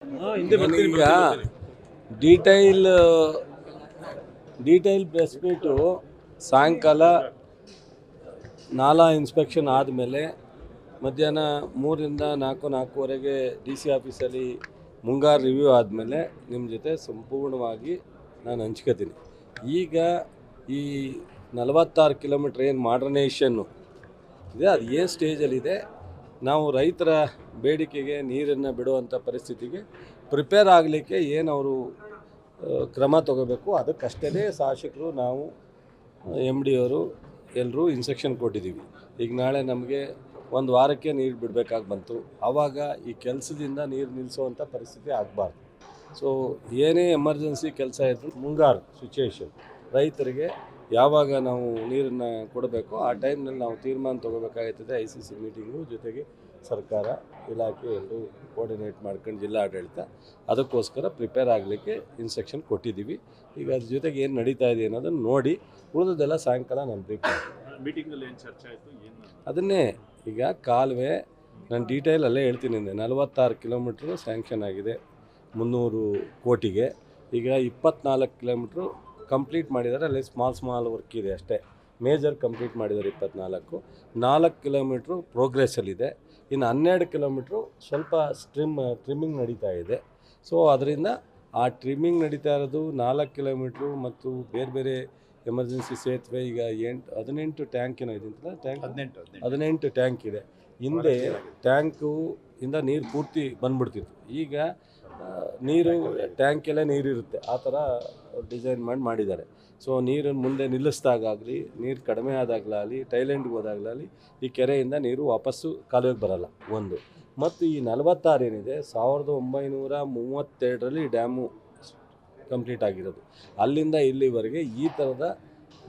ಈಗ detail detail press meet ಸಾಯಂಕಾಲ ನಾಲಾ ಇನ್ಸ್ಪೆಕ್ಷನ್ ಆದಮೇಲೆ ಮಧ್ಯಾಹ್ನ 3ರಿಂದ 4:30ವರೆಗೆ ಡಿ ಸಿ ಆಫೀಸಲ್ಲಿ ಮುಂಗಾರು ರಿವ್ಯೂ ಆದಮೇಲೆ ನಿಮ್ಮ ಜೊತೆ ಸಂಪೂರ್ಣವಾಗಿ ನಾನು ಹಂಚ್ಕೋತೀನಿ. ಈಗ ಈ 46 ಕಿಲೋಮೀಟ್ರ್ ಏನು ಮಾಡ್ರನೈಸೇಷನ್ನು ಇದೆ, ಅದು ಏನು ಸ್ಟೇಜಲ್ಲಿದೆ, ನಾವು ರೈತರ ಬೇಡಿಕೆಗೆ ನೀರನ್ನು ಬಿಡುವಂಥ ಪರಿಸ್ಥಿತಿಗೆ ಪ್ರಿಪೇರ್ ಆಗಲಿಕ್ಕೆ ಏನು ಅವರು ಕ್ರಮ ತಗೋಬೇಕು ಅದಕ್ಕಷ್ಟೇ ಶಾಸಕರು ನಾವು ಎಮ್ ಡಿ ಅವರು ಎಲ್ಲರೂ ಇನ್ಸ್ಟ್ರಕ್ಷನ್ ಕೊಟ್ಟಿದ್ದೀವಿ. ಈಗ ನಾಳೆ ನಮಗೆ ಒಂದು ವಾರಕ್ಕೆ ನೀರು ಬಿಡಬೇಕಾಗಿ ಬಂತು, ಆವಾಗ ಈ ಕೆಲಸದಿಂದ ನೀರು ನಿಲ್ಲಿಸುವಂಥ ಪರಿಸ್ಥಿತಿ ಆಗಬಾರ್ದು. ಸೊ ಏನೇ ಎಮರ್ಜೆನ್ಸಿ ಕೆಲಸ ಇದ್ದರೂ ಮುಂಗಾರು ಸಿಚುವೇಶನ್ ರೈತರಿಗೆ ಯಾವಾಗ ನಾವು ನೀರನ್ನು ಕೊಡಬೇಕು ಆ ಟೈಮ್ನಲ್ಲಿ ನಾವು ತೀರ್ಮಾನ ತೊಗೋಬೇಕಾಗ್ತದೆ. ICC ಮೀಟಿಂಗು ಜೊತೆಗೆ ಸರ್ಕಾರ ಇಲಾಖೆ ಎಲ್ಲರೂ ಕೋಆರ್ಡಿನೇಟ್ ಮಾಡ್ಕೊಂಡು ಜಿಲ್ಲಾ ಆಡಳಿತ ಅದಕ್ಕೋಸ್ಕರ ಪ್ರಿಪೇರ್ ಆಗಲಿಕ್ಕೆ ಇನ್ಸ್ಟ್ರಕ್ಷನ್ ಕೊಟ್ಟಿದ್ದೀವಿ. ಈಗ ಅದ್ರ ಜೊತೆಗೆ ಏನು ನಡೀತಾ ಇದೆ ಅನ್ನೋದನ್ನು ನೋಡಿ ಉಳಿದದೆಲ್ಲ ಸಾಯಂಕಾಲ ನಾನು ಬ್ರೀಫ್ ಮೀಟಿಂಗಲ್ಲಿ ಏನು ಚರ್ಚೆ ಆಯಿತು ಏನು ಅದನ್ನೇ ಈಗ ಕಾಲುವೆ ನಾನು ಡೀಟೇಲ್ ಅಲ್ಲೇ ಹೇಳ್ತೀನಿ. 46 ಕಿಲೋಮೀಟ್ರು ಸ್ಯಾಂಕ್ಷನ್ ಆಗಿದೆ 300 ಕೋಟಿಗೆ. ಈಗ 24 ಕಿಲೋಮೀಟ್ರು ಕಂಪ್ಲೀಟ್ ಮಾಡಿದ್ದಾರೆ, ಅಲ್ಲಿ ಸ್ಮಾಲ್ ವರ್ಕ್ ಇದೆ ಅಷ್ಟೇ. ಮೇಜರ್ ಕಂಪ್ಲೀಟ್ ಮಾಡಿದ್ದಾರೆ 24. 4 ಕಿಲೋಮೀಟ್ರು ಪ್ರೋಗ್ರೆಸ್ಸಲ್ಲಿದೆ. ಇನ್ನು 12 ಕಿಲೋಮೀಟ್ರು ಸ್ವಲ್ಪ ಟ್ರಿಮ್ಮಿಂಗ್ ನಡೀತಾ ಇದೆ. ಸೊ ಅದರಿಂದ ಆ ಟ್ರಿಮ್ಮಿಂಗ್ ನಡೀತಾ ಇರೋದು 4 ಕಿಲೋಮೀಟ್ರು ಮತ್ತು ಬೇರೆ ಬೇರೆ ಎಮರ್ಜೆನ್ಸಿ ಸೇತುವೆ ಈಗ 18 ಟ್ಯಾಂಕ್ ಏನೋ ಇದೆ ಅಂತಲ್ಲ, ಟ್ಯಾಂಕ್ 18 ಟ್ಯಾಂಕ್ ಇದೆ. ಹಿಂದೆ ಟ್ಯಾಂಕು ಇಂದ ನೀರು ಪೂರ್ತಿ ಬಂದ್ಬಿಡ್ತಿತ್ತು. ಈಗ ನೀರು ಟ್ಯಾಂಕೆಲ್ಲ ನೀರಿರುತ್ತೆ, ಆ ಥರ ಡಿಸೈನ್ ಮಾಡಿದ್ದಾರೆ. ಸೊ ನೀರನ್ನು ಮುಂದೆ ನಿಲ್ಲಿಸಿದಾಗಲಿ, ನೀರು ಕಡಿಮೆ ಆದಾಗಲಾಗಲಿ, ಟೈಲೆಂಟ್ಗೆ ಹೋದಾಗಲಾಗಲಿ ಈ ಕೆರೆಯಿಂದ ನೀರು ವಾಪಸ್ಸು ಕಾಲುವೆಗೆ ಬರೋಲ್ಲ ಒಂದು. ಮತ್ತು ಈ 46 ಏನಿದೆ 1932ರಲ್ಲಿ ಡ್ಯಾಮು ಕಂಪ್ಲೀಟ್ ಆಗಿರೋದು. ಅಲ್ಲಿಂದ ಇಲ್ಲಿವರೆಗೆ ಈ ಥರದ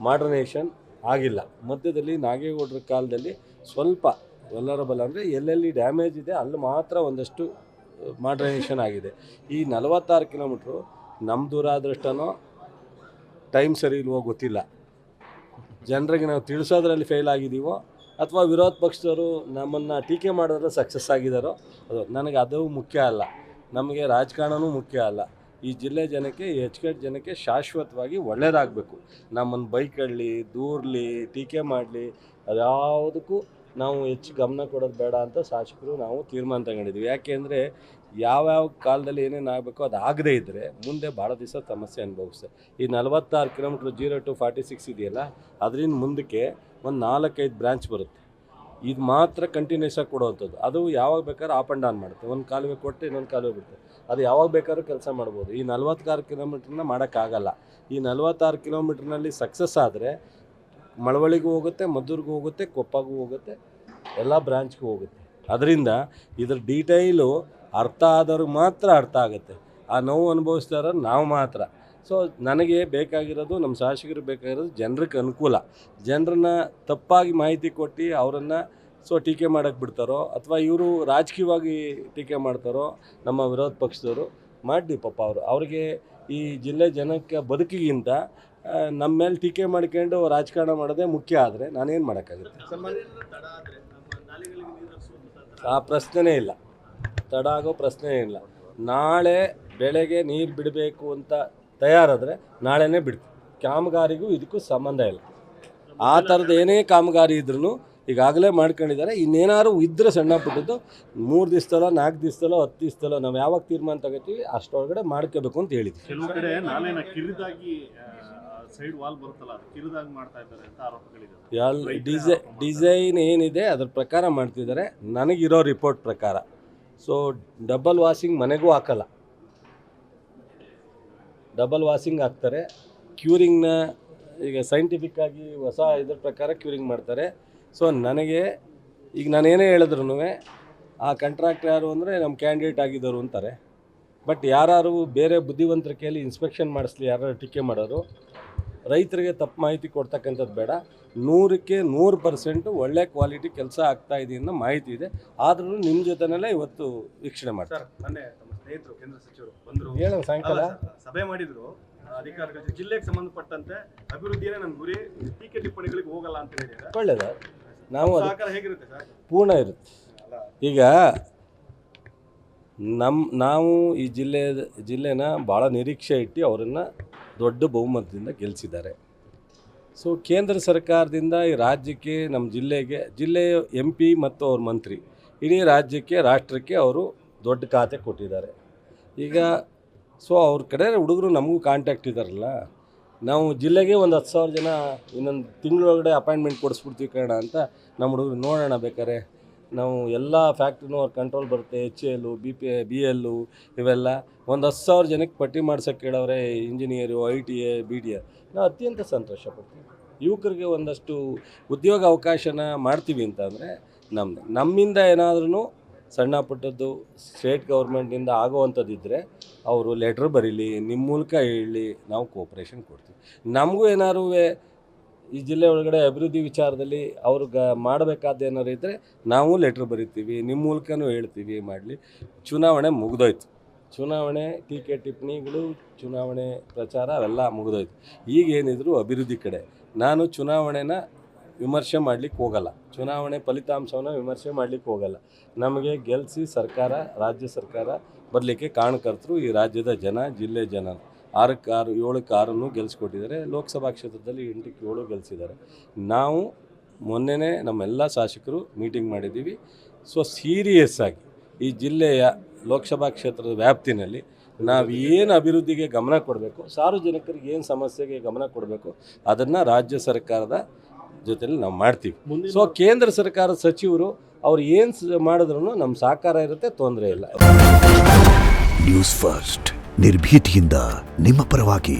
ಮಾಡ್ರನೈಸೇಷನ್ ಆಗಿಲ್ಲ. ಮಧ್ಯದಲ್ಲಿ ನಾಗೇಗೌಡರ ಕಾಲದಲ್ಲಿ ಸ್ವಲ್ಪ ವಲ್ಲರಬಲ್ ಅಂದರೆ ಎಲ್ಲೆಲ್ಲಿ ಡ್ಯಾಮೇಜ್ ಇದೆ ಅಲ್ಲಿ ಮಾತ್ರ ಒಂದಷ್ಟು ಮಾಡ್ರನೈಸೇಷನ್ ಆಗಿದೆ. ಈ 46 ಕಿಲೋಮೀಟ್ರು ನಮ್ಮ ದುರಾದೃಷ್ಟನೋ ಟೈಮ್ ಸರಿ ಇಲ್ವೋ ಗೊತ್ತಿಲ್ಲ, ಜನರಿಗೆ ನಾವು ತಿಳಿಸೋದ್ರಲ್ಲಿ ಫೇಲ್ ಆಗಿದ್ದೀವೋ ಅಥವಾ ವಿರೋಧ ಪಕ್ಷದವರು ನಮ್ಮನ್ನು ಟೀಕೆ ಮಾಡೋದ್ರಲ್ಲಿ ಸಕ್ಸಸ್ ಆಗಿದ್ದಾರೋ ನನಗೆ ಅದು ಮುಖ್ಯ ಅಲ್ಲ. ನಮಗೆ ರಾಜಕಾರಣವೂ ಮುಖ್ಯ ಅಲ್ಲ. ಈ ಜಿಲ್ಲೆ ಜನಕ್ಕೆ, HKT ಜನಕ್ಕೆ ಶಾಶ್ವತವಾಗಿ ಒಳ್ಳೆಯದಾಗಬೇಕು. ನಮ್ಮನ್ನು ಬೈಕಳ್ಳಿ, ದೂರಲಿ, ಟೀಕೆ ಮಾಡಲಿ ಅದ್ಯಾವುದಕ್ಕೂ ನಾವು ಹೆಚ್ಚು ಗಮನ ಕೊಡೋದು ಬೇಡ ಅಂತ ಶಾಸಕರು ನಾವು ತೀರ್ಮಾನ ತಗೊಂಡಿದ್ವಿ. ಯಾಕೆಂದರೆ ಯಾವ್ಯಾವ ಕಾಲದಲ್ಲಿ ಏನೇನು ಆಗಬೇಕೋ ಅದು ಆಗದೇ ಇದ್ದರೆ ಮುಂದೆ ಭಾಳ ದಿವಸ ಸಮಸ್ಯೆ ಅನುಭವಿಸ್ತದೆ. ಈ 46 ಕಿಲೋಮೀಟ್ರ್ 0 to 46 ಇದೆಯಲ್ಲ, ಅದರಿಂದ ಮುಂದಕ್ಕೆ ಒಂದು 4-5 ಬ್ರಾಂಚ್ ಬರುತ್ತೆ. ಇದು ಮಾತ್ರ ಕಂಟಿನ್ಯೂಸ್ ಆಗಿ ಕೊಡುವಂಥದ್ದು. ಅದು ಯಾವಾಗ ಬೇಕಾದ್ರೂ ಆಪ್ ಆ್ಯಂಡ್ ಡೌನ್ ಮಾಡುತ್ತೆ. ಒಂದು ಕಾಲುವೆ ಕೊಟ್ಟು ಇನ್ನೊಂದು ಕಾಲುವೆ ಬಿಡುತ್ತೆ. ಅದು ಯಾವಾಗ ಬೇಕಾದ್ರೂ ಕೆಲಸ ಮಾಡ್ಬೋದು. ಈ 46 ಕಿಲೋಮೀಟ್ರನ್ನ ಮಾಡೋಕ್ಕಾಗಲ್ಲ. ಈ 46 ಕಿಲೋಮೀಟ್ರ್ನಲ್ಲಿ ಸಕ್ಸಸ್ ಆದರೆ ಮಳವಳ್ಳಿಗೂ ಹೋಗುತ್ತೆ, ಮದ್ದೂರಿಗೂ ಹೋಗುತ್ತೆ, ಕೊಪ್ಪಗೂ ಹೋಗುತ್ತೆ, ಎಲ್ಲ ಬ್ರಾಂಚ್ಗೂ ಹೋಗುತ್ತೆ. ಅದರಿಂದ ಇದ್ರ ಡೀಟೈಲು ಅರ್ಥ ಆದವ್ರಿಗೆ ಮಾತ್ರ ಅರ್ಥ ಆಗುತ್ತೆ. ಆ ನೋವು ಅನುಭವಿಸ್ತಾ ಇರೋರು ನಾವು ಮಾತ್ರ. ಸೊ ನನಗೆ ಬೇಕಾಗಿರೋದು, ನಮ್ಮ ಶಾಸಕರಿಗೆ ಬೇಕಾಗಿರೋದು ಜನರಿಗೆ ಅನುಕೂಲ. ಜನರನ್ನ ತಪ್ಪಾಗಿ ಮಾಹಿತಿ ಕೊಟ್ಟು ಅವರನ್ನು ಟೀಕೆ ಮಾಡೋಕ್ಕೆ ಬಿಡ್ತಾರೋ ಅಥವಾ ಇವರು ರಾಜಕೀಯವಾಗಿ ಟೀಕೆ ಮಾಡ್ತಾರೋ ನಮ್ಮ ವಿರೋಧ ಪಕ್ಷದವರು ಮಾಡಿ ಪಾಪ ಅವ್ರಿಗೆ ಈ ಜಿಲ್ಲೆ ಜನಕ್ಕೆ ಬದುಕಿಗಿಂತ ನಮ್ಮ ಮೇಲೆ ಟೀಕೆ ಮಾಡ್ಕೊಂಡು ರಾಜಕಾರಣ ಮಾಡೋದೇ ಮುಖ್ಯ. ಆದರೆ ನಾನೇನು ಮಾಡೋಕ್ಕಾಗುತ್ತೆ? ಆ ಪ್ರಶ್ನೆನೇ ಇಲ್ಲ, ತಡ ಆಗೋ ಪ್ರಶ್ನೆ ಇಲ್ಲ. ನಾಳೆ ಬೆಳಗ್ಗೆ ನೀರು ಬಿಡಬೇಕು ಅಂತ ತಯಾರಾದರೆ ನಾಳೆನೇ ಬಿಡ್ತೀವಿ. ಕಾಮಗಾರಿಗೂ ಇದಕ್ಕೂ ಸಂಬಂಧ ಇಲ್ಲ. ಆ ಥರದ್ದು ಏನೇ ಕಾಮಗಾರಿ ಇದ್ರೂ ಈಗಾಗಲೇ ಮಾಡ್ಕೊಂಡಿದ್ದಾರೆ. ಇನ್ನೇನಾದ್ರು ಇದ್ದರೆ ಸಣ್ಣ ಪುಟ್ಟದ್ದು 3 ದಿವಸದಲ್ಲೋ 4 ದಿವಸದಲ್ಲೋ 10 ದಿವಸದಲ್ಲೋ ನಾವು ಯಾವಾಗ ತೀರ್ಮಾನ ತಗೋತೀವಿ ಅಷ್ಟೊಳಗಡೆ ಮಾಡ್ಕೋಬೇಕು ಅಂತ ಹೇಳಿದ್ವಿ. ಕೆಲವು ಕಡೆ ನಾಲೆನ ಕಿರಿದಾಗಿ ಸೈಡ್ ವಾಲ್ ಬರುತ್ತಲ್ಲ, ಅದು ಕಿರಿದಾಗಿ ಮಾಡ್ತಾ ಇದ್ದಾರೆ ಅಂತ ಆರೋಪಗಳಿದೆ. ಡಿಸೈನ್ ಏನಿದೆ ಅದ್ರ ಪ್ರಕಾರ ಮಾಡ್ತಿದ್ದಾರೆ ನನಗಿರೋ ರಿಪೋರ್ಟ್ ಪ್ರಕಾರ. ಸೊ ಡಬಲ್ ವಾಷಿಂಗ್ ಮನೆಗೂ ಹಾಕಲ್ಲ, ಡಬಲ್ ವಾಷಿಂಗ್ ಹಾಕ್ತಾರೆ. ಕ್ಯೂರಿಂಗ್ನ ಈಗ ಸೈಂಟಿಫಿಕ್ಕಾಗಿ ಹೊಸ ಇದ್ರ ಪ್ರಕಾರ ಕ್ಯೂರಿಂಗ್ ಮಾಡ್ತಾರೆ. ಸೊ ನನಗೆ ಈಗ ನಾನೇನೇ ಹೇಳಿದ್ರು ಆ ಕಾಂಟ್ರಾಕ್ಟ್ ಯಾರು ಅಂದರೆ ನಮ್ಮ ಕ್ಯಾಂಡಿಡೇಟ್ ಆಗಿದ್ದವರು ಅಂತಾರೆ. ಬಟ್ ಯಾರು ಬೇರೆ ಬುದ್ಧಿವಂತರಿಕೆಯಲ್ಲಿ ಇನ್ಸ್ಪೆಕ್ಷನ್ ಮಾಡಿಸ್ಲಿ, ಯಾರು ಟೀಕೆ ಮಾಡೋರು ರೈತರಿಗೆ ತಪ್ಪು ಮಾಹಿತಿ ಕೊಡ್ತಕ್ಕಂಥದ್ದು ಬೇಡ. 100ಕ್ಕೆ 100% ಒಳ್ಳೆ ಕ್ವಾಲಿಟಿ ಕೆಲಸ ಆಗ್ತಾಯಿದೆ ಅನ್ನೋ ಮಾಹಿತಿ ಇದೆ. ಆದ್ರೂ ನಿಮ್ಮ ಜೊತೆನಲ್ಲೇ ಇವತ್ತು ವೀಕ್ಷಣೆ ಮಾಡ್ತಾರೆ. ಮೊನ್ನೆ ತಮ್ಮ ಸ್ನೇಹಿತರು ಕೇಂದ್ರ ಸಚಿವರು ಬಂದರು, ಹೇಳೋಣ ಸಾಯಂಕಾಲ ಸಭೆ ಮಾಡಿದ್ರು. ಅಧಿಕಾರಿಗಳು ಜಿಲ್ಲೆಗೆ ಸಂಬಂಧಪಟ್ಟಂತೆ ಅಭಿವೃದ್ಧಿಯೇ ನನ್ನ ಗುರಿ, ಟೀಕೆ ಟಿಪ್ಪಣಿಗಳಿಗೆ ಹೋಗಲ್ಲ ಅಂತ ಹೇಳಿದ್ದಾರೆ. ಒಳ್ಳೆಯದು, ನಾವು ಸಹಕಾರ ಹೇಗಿರುತ್ತೆ ಸರ್? ಪೂರ್ಣ ಇರುತ್ತೆ. ಈಗ ನಾವು ಈ ಜಿಲ್ಲೆನ ಭಾಳ ನಿರೀಕ್ಷೆ ಇಟ್ಟು ಅವರನ್ನು ದೊಡ್ಡ ಬಹುಮತದಿಂದ ಗೆಲ್ಲಿಸಿದ್ದಾರೆ. ಸೊ ಕೇಂದ್ರ ಸರ್ಕಾರದಿಂದ ಈ ರಾಜ್ಯಕ್ಕೆ, ನಮ್ಮ ಜಿಲ್ಲೆಯ MP ಮತ್ತು ಅವ್ರ ಮಂತ್ರಿ ಇಡೀ ರಾಜ್ಯಕ್ಕೆ, ರಾಷ್ಟ್ರಕ್ಕೆ ಅವರು ದೊಡ್ಡ ಖಾತೆ ಕೊಟ್ಟಿದ್ದಾರೆ. ಈಗ ಸೊ ಅವ್ರ ಕಡೆ ಹುಡುಗರು ನಮಗೂ ಕಾಂಟ್ಯಾಕ್ಟ್ ಇದ್ದಾರಲ್ಲ, ನಾವು ಜಿಲ್ಲೆಗೆ ಒಂದು 10,000 ಜನ ಇನ್ನೊಂದು ತಿಂಗಳೊಳಗಡೆ ಅಪಾಯಿಂಟ್ಮೆಂಟ್ ಕೊಡಿಸ್ಬಿಡ್ತೀವಿ ಕಣ ಅಂತ ನಮ್ಮ ಹುಡುಗರು ನೋಡೋಣ. ಬೇಕಾರೆ ನಾವು ಎಲ್ಲ ಫ್ಯಾಕ್ಟ್ರಿನೂ ಅವ್ರ ಕಂಟ್ರೋಲ್ ಬರುತ್ತೆ, HAL, BL ಇವೆಲ್ಲ ಒಂದು 10,000 ಜನಕ್ಕೆ ಪಟ್ಟಿ ಮಾಡ್ಸೋಕ್ಕೆ ಕೇಳವ್ರೆ, ಇಂಜಿನಿಯರು, ITA, BDA. ನಾವು ಅತ್ಯಂತ ಸಂತೋಷ ಪಡ್ತೀವಿ. ಯುವಕರಿಗೆ ಒಂದಷ್ಟು ಉದ್ಯೋಗ ಅವಕಾಶನ ಮಾಡ್ತೀವಿ ಅಂತಂದರೆ ನಮ್ಮಿಂದ ಏನಾದ್ರೂ ಸಣ್ಣ ಪುಟ್ಟದ್ದು ಸ್ಟೇಟ್ ಗೌರ್ಮೆಂಟಿಂದ ಆಗೋವಂಥದ್ದಿದ್ದರೆ ಅವರು ಲೆಟ್ರ್ ಬರೀಲಿ, ನಿಮ್ಮ ಮೂಲಕ ಹೇಳಿ, ನಾವು ಕೋಪ್ರೇಷನ್ ಕೊಡ್ತೀವಿ. ನಮಗೂ ಏನಾದ್ರು ಈ ಜಿಲ್ಲೆ ಒಳಗಡೆ ಅಭಿವೃದ್ಧಿ ವಿಚಾರದಲ್ಲಿ ಅವ್ರಿಗೆ ಮಾಡಬೇಕಾದ ಏನಾರು ಇದ್ದರೆ ನಾವು ಲೆಟ್ರ್ ಬರಿತೀವಿ, ನಿಮ್ಮ ಮೂಲಕನೂ ಹೇಳ್ತೀವಿ ಮಾಡಲಿ. ಚುನಾವಣೆ ಮುಗಿದೋಯ್ತು, ಚುನಾವಣೆ ಟೀಕೆ ಟಿಪ್ಪಣಿಗಳು, ಚುನಾವಣೆ ಪ್ರಚಾರ ಅವೆಲ್ಲ ಮುಗಿದೋಯ್ತು. ಈಗೇನಿದ್ರು ಅಭಿವೃದ್ಧಿ ಕಡೆ. ನಾನು ಚುನಾವಣೆನ ವಿಮರ್ಶೆ ಮಾಡಲಿಕ್ಕೆ ಹೋಗಲ್ಲ, ಚುನಾವಣೆ ಫಲಿತಾಂಶವನ್ನು ವಿಮರ್ಶೆ ಮಾಡಲಿಕ್ಕೆ ಹೋಗಲ್ಲ. ನಮಗೆ ಗೆಲ್ಲಿಸಿ ಸರ್ಕಾರ, ರಾಜ್ಯ ಸರ್ಕಾರ ಬರಲಿಕ್ಕೆ ಕಾರಣಕರ್ತರು ಈ ರಾಜ್ಯದ ಜನ, ಜಿಲ್ಲೆ ಜನ. 6ಕ್ಕೆ 6, 7ಕ್ಕೆ 6 ಗೆಲ್ಲಿಸ್ಕೊಟ್ಟಿದ್ದಾರೆ. ಲೋಕಸಭಾ ಕ್ಷೇತ್ರದಲ್ಲಿ 8ಕ್ಕೆ 7 ಗೆಲ್ಲಿಸಿದ್ದಾರೆ. ನಾವು ಮೊನ್ನೆನೇ ನಮ್ಮೆಲ್ಲ ಶಾಸಕರು ಮೀಟಿಂಗ್ ಮಾಡಿದ್ದೀವಿ. ಸೊ ಸೀರಿಯಸ್ ಆಗಿ ಈ ಜಿಲ್ಲೆಯ ಲೋಕಸಭಾ ಕ್ಷೇತ್ರದ ವ್ಯಾಪ್ತಿನಲ್ಲಿ ನಾವು ಏನು ಅಭಿವೃದ್ಧಿಗೆ ಗಮನ ಕೊಡಬೇಕು, ಸಾರ್ವಜನಿಕರಿಗೆ ಏನು ಸಮಸ್ಯೆಗೆ ಗಮನ ಕೊಡಬೇಕು, ಅದನ್ನು ರಾಜ್ಯ ಸರ್ಕಾರದ ಜೊತೆಲಿ ನಾವು ಮಾಡ್ತೀವಿ. ಸೊ ಕೇಂದ್ರ ಸರ್ಕಾರದ ಸಚಿವರು ಅವ್ರು ಏನು ಮಾಡಿದ್ರು ನಮ್ಮ ಸಹಕಾರ ಇರುತ್ತೆ, ತೊಂದರೆ ಇಲ್ಲ. ನ್ಯೂಸ್ ಫಸ್ಟ್ ನಿರ್ಭೀತಿಯಿಂದ ನಿಮ್ಮ ಪರವಾಗಿ.